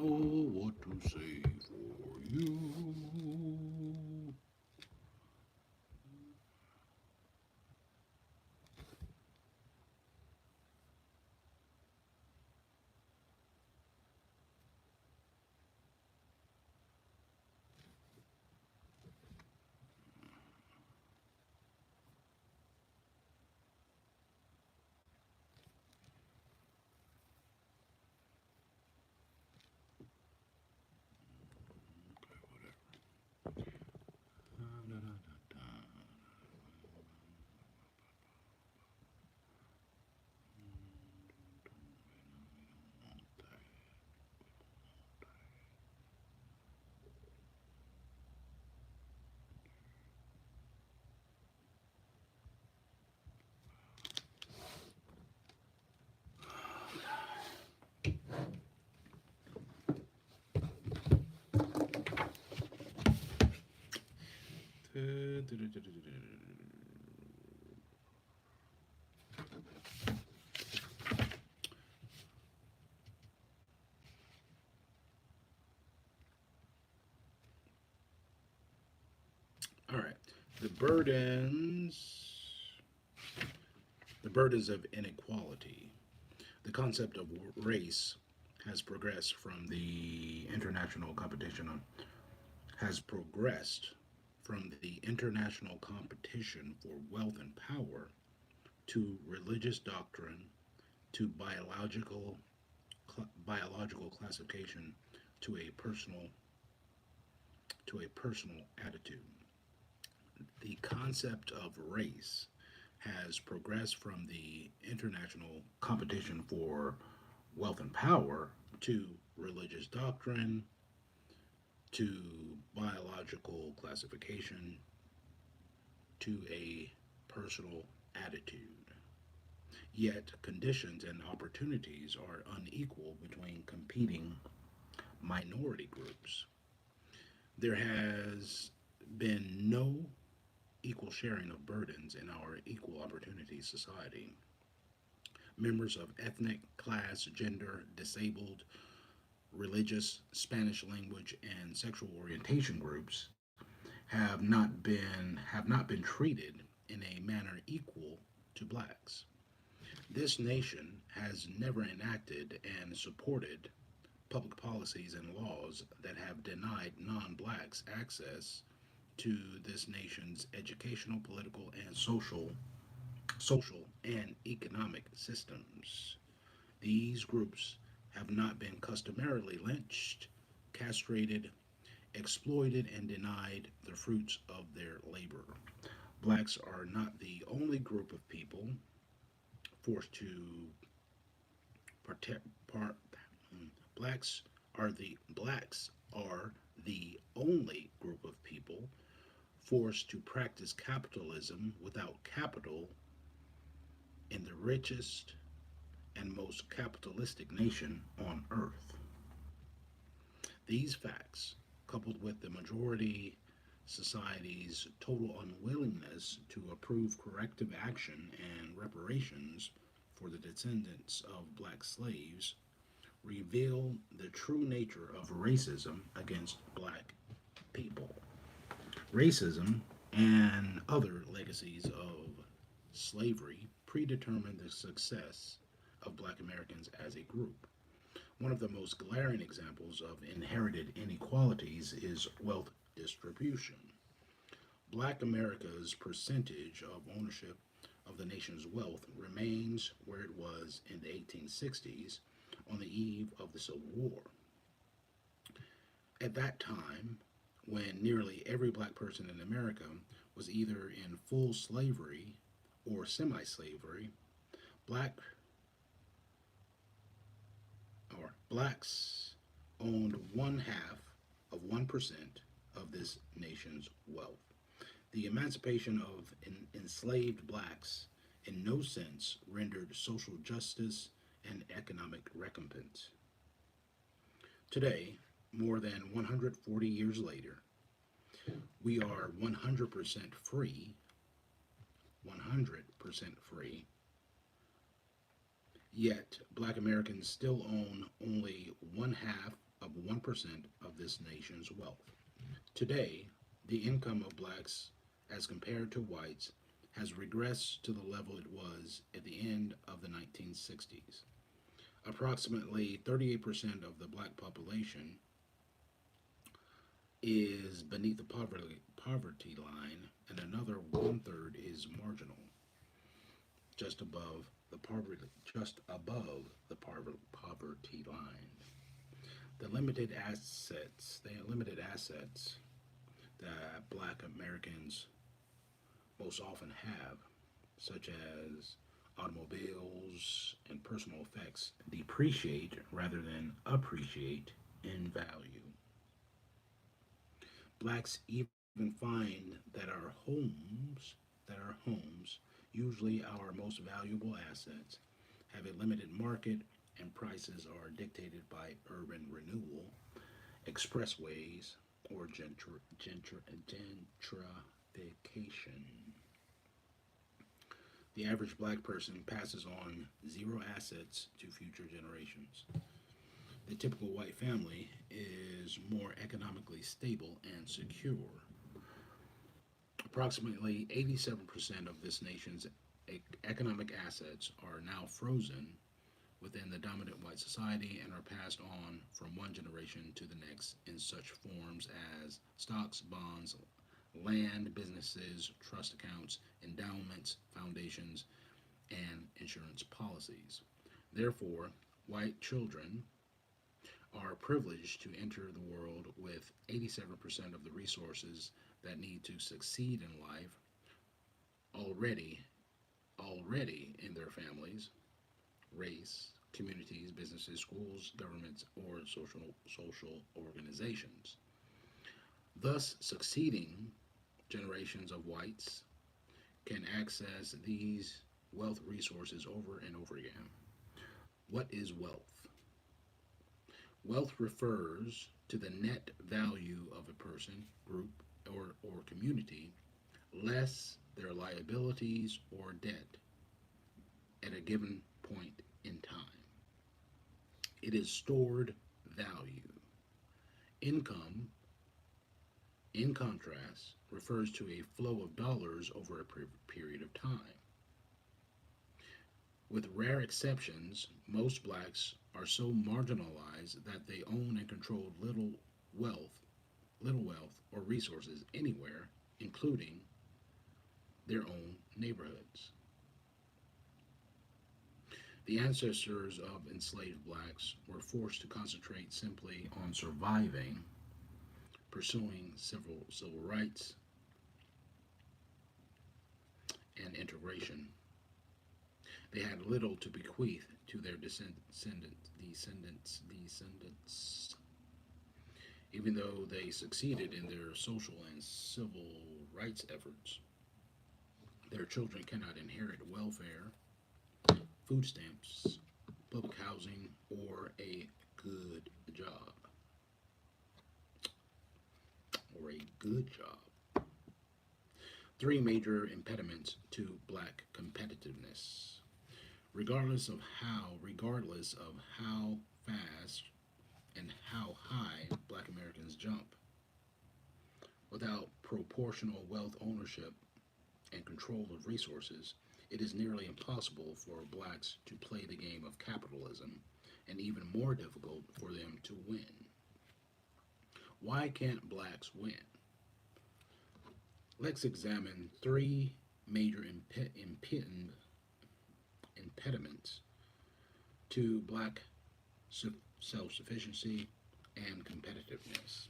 know what to say for you. All right. The burdens, the burdens of inequality. The concept of race has progressed from the international competition on, has progressed from the international competition for wealth and power to religious doctrine to biological classification to a personal attitude. The concept of race has progressed from the international competition for wealth and power to religious doctrine to biological classification to a personal attitude. Yet conditions and opportunities are unequal between competing minority groups. There has been no equal sharing of burdens in our equal opportunity society. Members of ethnic, class, gender, disabled, religious, Spanish language, and sexual orientation groups have not been treated in a manner equal to blacks. This nation has never enacted and supported public policies and laws that have denied non-blacks access to this nation's educational, political, and social and economic systems. These groups have not been customarily lynched, castrated, exploited, and denied the fruits of their labor. Blacks are not the only group of people forced to protect part. Blacks are the only group of people forced to practice capitalism without capital in the richest and most capitalistic nation on earth. These facts, coupled with the majority society's total unwillingness to approve corrective action and reparations for the descendants of black slaves, reveal the true nature of racism against black people. Racism and other legacies of slavery predetermine the success of black Americans as a group. One of the most glaring examples of inherited inequalities is wealth distribution. Black America's percentage of ownership of the nation's wealth remains where it was in the 1860s on the eve of the Civil War. At that time, when nearly every black person in America was either in full slavery or semi slavery, black blacks owned one half of 1% of this nation's wealth. The emancipation of enslaved blacks in no sense rendered social justice and economic recompense. Today, more than 140 years later, we are 100% free, 100% free, yet black Americans still own only one half of 1% of this nation's wealth. Today, the income of blacks as compared to whites has regressed to the level it was at the end of the 1960s. Approximately 38% of the black population is beneath the poverty line, and another one third is marginal, just above the poverty line. The limited assets that black Americans most often have, such as automobiles and personal effects, depreciate rather than appreciate in value. Blacks even find that our homes, usually our most valuable assets, have a limited market and prices are dictated by urban renewal, expressways, or gentrification. The average black person passes on zero assets to future generations. The typical white family is more economically stable and secure. Approximately 87% of this nation's economic assets are now frozen within the dominant white society and are passed on from one generation to the next in such forms as stocks, bonds, land, businesses, trust accounts, endowments, foundations, and insurance policies. Therefore, white children are privileged to enter the world with 87% of the resources that need to succeed in life already in their families, race, communities, businesses, schools, governments, or social organizations. Thus, succeeding generations of whites can access these wealth resources over and over again. What is wealth? Wealth refers to the net value of a person, group, or community less their liabilities or debt at a given point in time. It is stored value. Income, in contrast, refers to a flow of dollars over a period of time. With rare exceptions, most blacks are so marginalized that they own and control wealth, little wealth or resources anywhere, including their own neighborhoods. The ancestors of enslaved blacks were forced to concentrate simply on surviving, pursuing civil rights and integration. They had little to bequeath to their descendants. Even though they succeeded in their social and civil rights efforts, their children cannot inherit welfare, food stamps, public housing, or a good job. Or a good job. Three major impediments to black competitiveness. Regardless of how fast and how high black Americans jump, without proportional wealth ownership and control of resources, it is nearly impossible for blacks to play the game of capitalism, and even more difficult for them to win. Why can't blacks win? Let's examine three major impediments to black self sufficiency and competitiveness.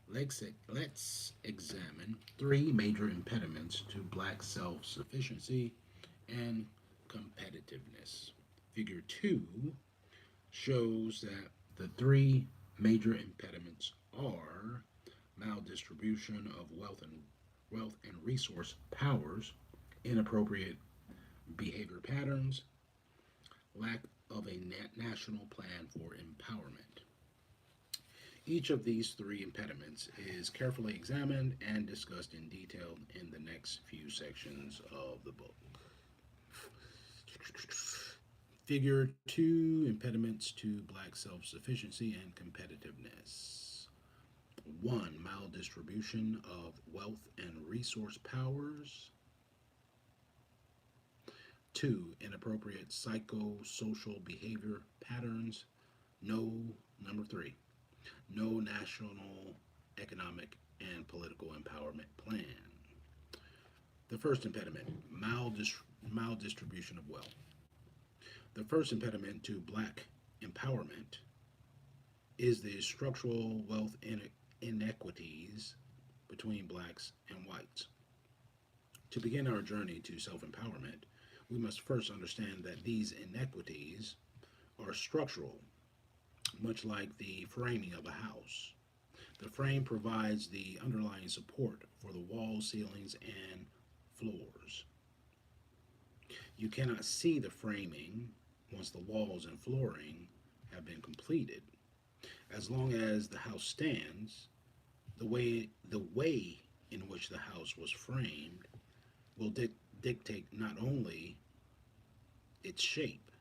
Let's examine three major impediments to black self sufficiency and competitiveness. Figure 2 shows that the three major impediments are maldistribution of wealth and resource powers, inappropriate behavior patterns, lack of a national plan for empowerment. Each of these three impediments is carefully examined and discussed in detail in the next few sections of the book. Figure two, impediments to black self sufficiency and competitiveness. One, maldistribution of wealth and resource powers. Two, inappropriate psychosocial behavior patterns. No, number three, no national economic and political empowerment plan. The first impediment, maldistribution of wealth. The first impediment to black empowerment is the structural wealth inequities between blacks and whites. To begin our journey to self empowerment, we must first understand that these inequities are structural, much like the framing of a house. The frame provides the underlying support for the walls, ceilings, and floors. You cannot see the framing once the walls and flooring have been completed. As long as the house stands, the way in which the house was framed will dictate not only its shape,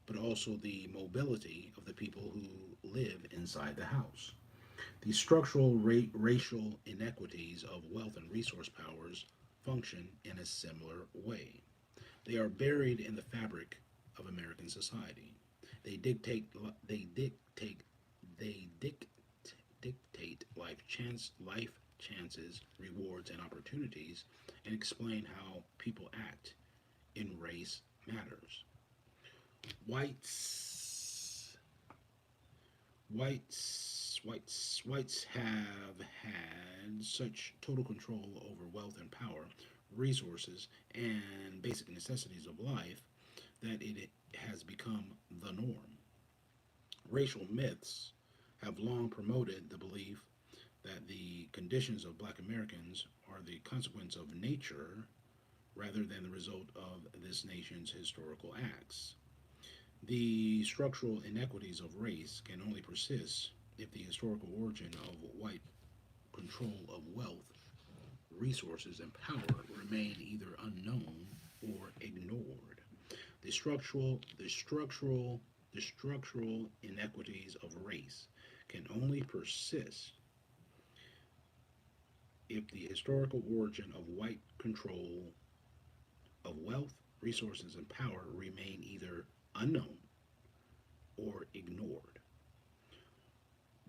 but also the mobility of the people who live inside the house. The structural racial inequities of wealth and resource powers function in a similar way. They are buried in the fabric of American society. They dictate they dictate they dictate life chances, rewards and opportunities and explain how people act in race matters. Whites whites have had such total control over wealth and power, resources, and basic necessities of life that it has become the norm. Racial myths have long promoted the belief that the conditions of black Americans are the consequence of nature rather than the result of this nation's historical acts. The structural inequities of race can only persist if the historical origin of white control of wealth, resources, and power remain either unknown or ignored. The structural inequities of race can only persist if the historical origin of white control of wealth, resources, and power remain either unknown or ignored.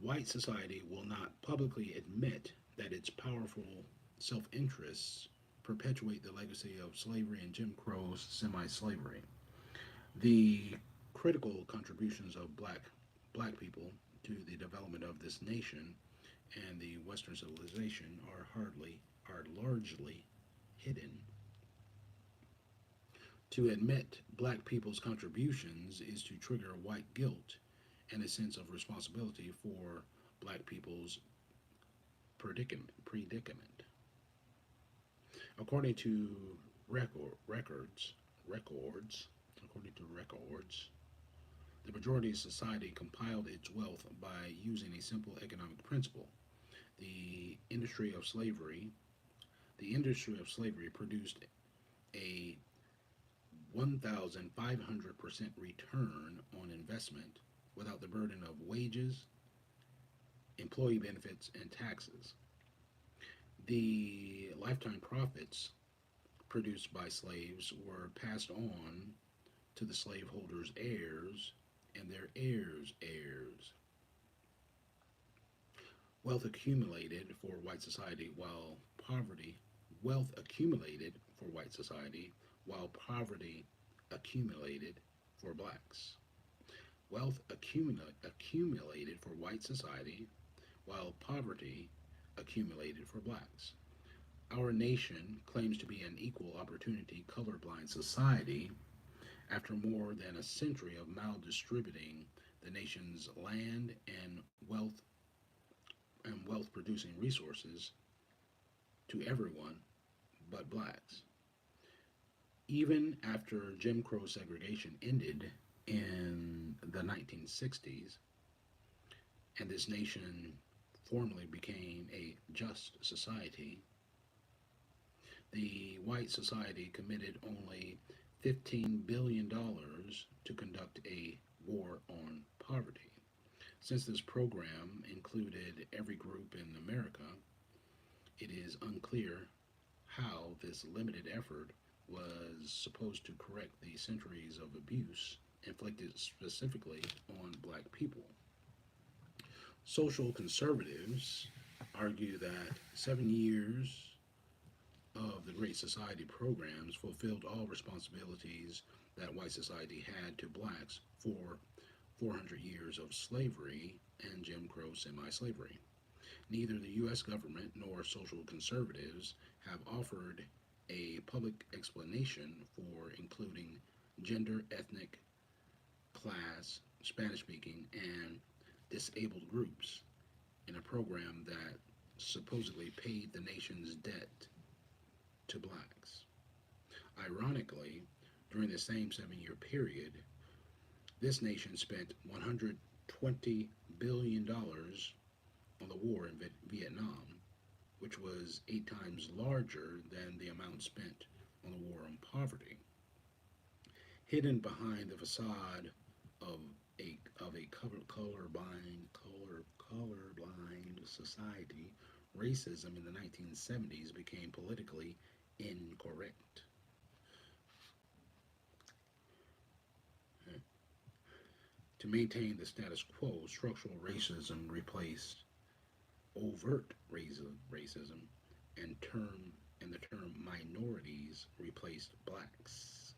White society will not publicly admit that its powerful self interests perpetuate the legacy of slavery and Jim Crow's semi slavery. The critical contributions of black people to the development of this nation and the Western civilization are largely hidden. To admit black people's contributions is to trigger white guilt and a sense of responsibility for black people's predicament. According to records, according to records, the majority of society compiled its wealth by using a simple economic principle. The industry of slavery, the industry of slavery produced a 1,500% return on investment without the burden of wages, employee benefits, and taxes. The lifetime profits produced by slaves were passed on to the slaveholders' heirs and their heirs' heirs. Wealth accumulated for white society while poverty wealth accumulated for white society while poverty accumulated for blacks. Wealth accumulated for white society while poverty accumulated for blacks. Our nation claims to be an equal opportunity colorblind society after more than a century of maldistributing the nation's land and wealth producing resources to everyone but blacks. Even after Jim Crow segregation ended in the 1960s and this nation formally became a just society, the white society committed only $15 billion to conduct a war on poverty. Since this program included every group in America, it is unclear how this limited effort was supposed to correct the centuries of abuse inflicted specifically on black people. Social conservatives argue that 7 years of the Great Society programs fulfilled all responsibilities that white society had to blacks for 400 years of slavery and Jim Crow semi slavery. Neither the U.S. government nor social conservatives have offered a public explanation for including gender, ethnic, class, Spanish speaking, and disabled groups in a program that supposedly paid the nation's debt to blacks. Ironically, during the same 7 year period, this nation spent $120 billion on the war in Vietnam, which was 8 times larger than the amount spent on the war on poverty. Hidden behind the facade of colorblind society, racism in the 1970s became politically incorrect. To maintain the status quo, structural racism replaced overt racism, and the term minorities replaced blacks.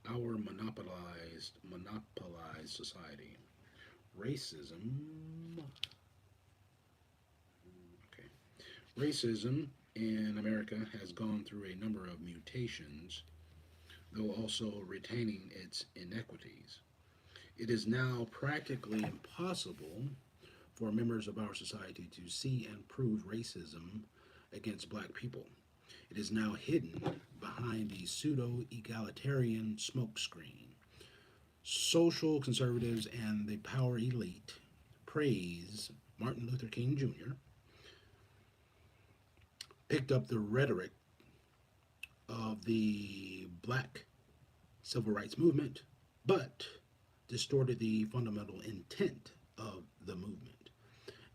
Our monopolized society. Racism. Okay. Racism in America has gone through a number of mutations, though also retaining its inequities. It is now practically impossible for members of our society to see and prove racism against black people. It is now hidden behind the pseudo egalitarian smokescreen. Social conservatives and the power elite praise Martin Luther King Jr., picked up the rhetoric of the black civil rights movement, but distorted the fundamental intent of the movement.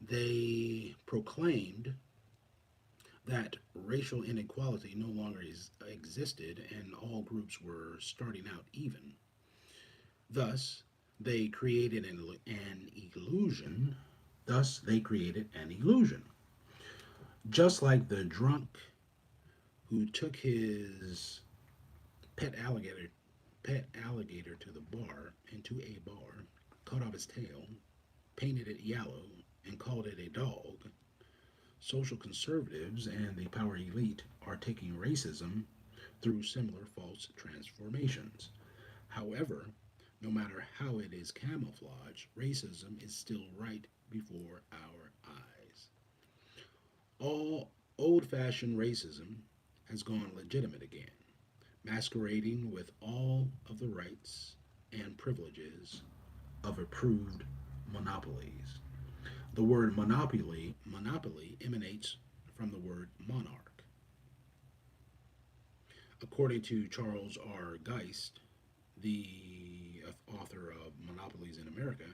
They proclaimed that racial inequality no longer existed and all groups were starting out even. Thus, they created an illusion. Thus, they created an illusion. Just like the drunk who took his pet alligator to the bar into a bar, cut off its tail, painted it yellow, and called it a dog. Social conservatives and the power elite are taking racism through similar false transformations. However, no matter how it is camouflaged, racism is still right before our eyes. All old fashioned racism has gone legitimate again, masquerading with all of the rights and privileges of approved monopolies. The word monopoly emanates from the word monarch. According to Charles R. Geist, the author of Monopolies in America,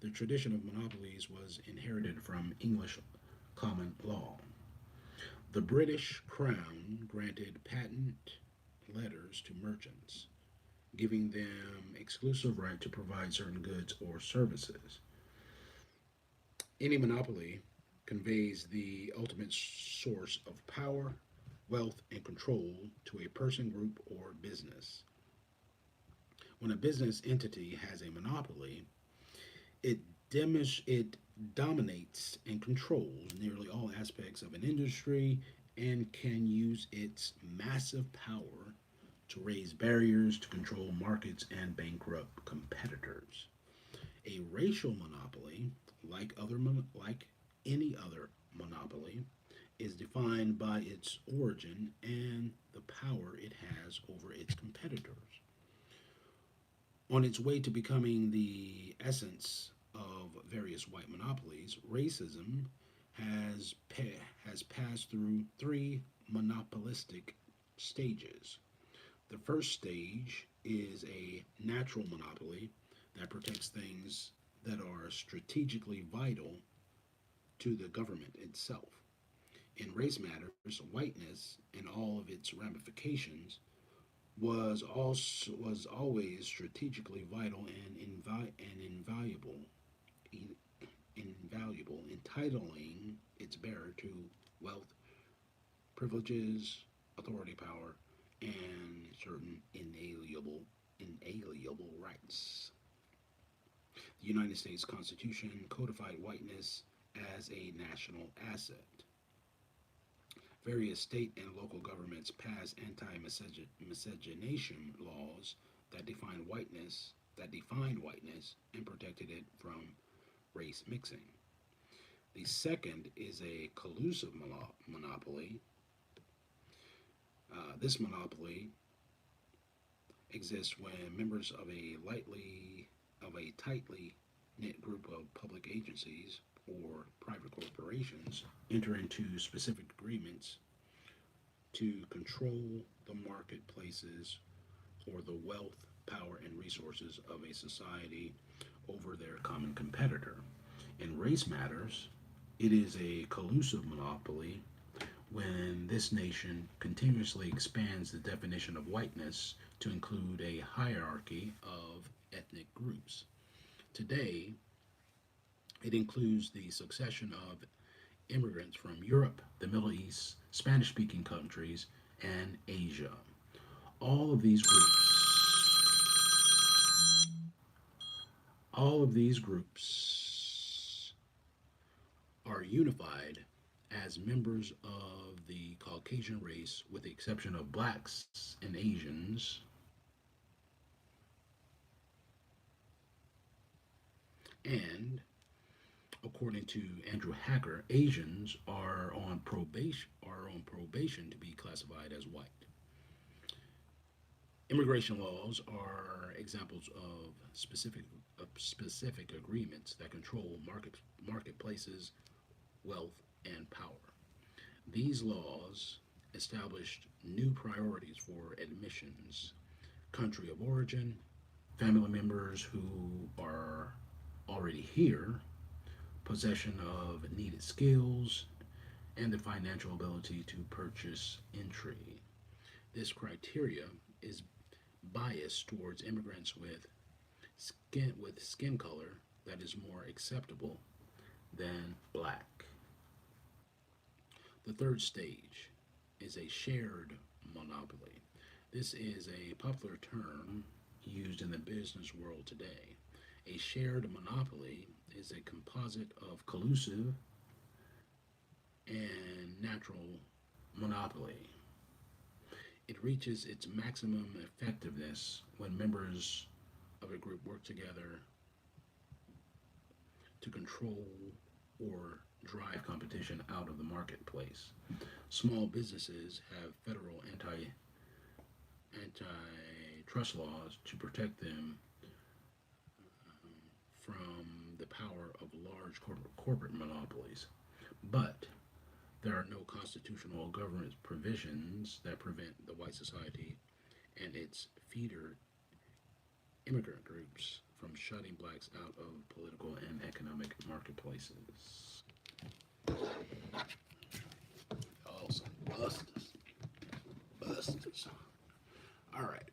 the tradition of monopolies was inherited from English common law. The British Crown granted patent letters to merchants, giving them exclusive right to provide certain goods or services. Any monopoly conveys the ultimate source of power, wealth, and control to a person, group, or business. When a business entity has a monopoly, it, it dominates and controls nearly all aspects of an industry and can use its massive power to raise barriers to control markets and bankrupt competitors. A racial monopoly, like any other monopoly, is defined by its origin and the power it has over its competitors. On its way to becoming the essence of various white monopolies, racism has passed through three monopolistic stages. The first stage is a natural monopoly that protects things that are strategically vital to the government itself. In race matters, whiteness and all of its ramifications was always strategically vital and invaluable, entitling its bearer to wealth, privileges, authority, power, and certain inalienable rights. The United States Constitution codified whiteness as a national asset. Various state and local governments passed anti-miscegenation laws that defined whiteness and protected it from race mixing. The second is a collusive monopoly. This monopoly exists when members of a tightly knit group of public agencies or private corporations enter into specific agreements to control the marketplaces or the wealth, power, and resources of a society over their common competitor. In race matters, it is a collusive monopoly when this nation continuously expands the definition of whiteness to include a hierarchy of ethnic groups. Today, it includes the succession of immigrants from Europe, the Middle East, Spanish speaking countries, and Asia. All of these groups are unified as members of the Caucasian race, with the exception of blacks and Asians, and according to Andrew Hacker, Asians are on probation to be classified as white. Immigration laws are examples of specific agreements that control marketplaces, wealth, and power. These laws established new priorities for admissions, country of origin, family members who are already here, possession of needed skills, and the financial ability to purchase entry. This criteria is biased towards immigrants with skin color that is more acceptable than black. The third stage is a shared monopoly. This is a popular term used in the business world today. A shared monopoly is a composite of collusive and natural monopoly. It reaches its maximum effectiveness when members of a group work together to control or drive competition out of the marketplace. Small businesses have federal antitrust laws to protect them from the power of large corporate monopolies. But there are no constitutional government provisions that prevent the white society and its feeder immigrant groups from shutting blacks out of political and economic marketplaces. Awesome. Busters. Busters. All right.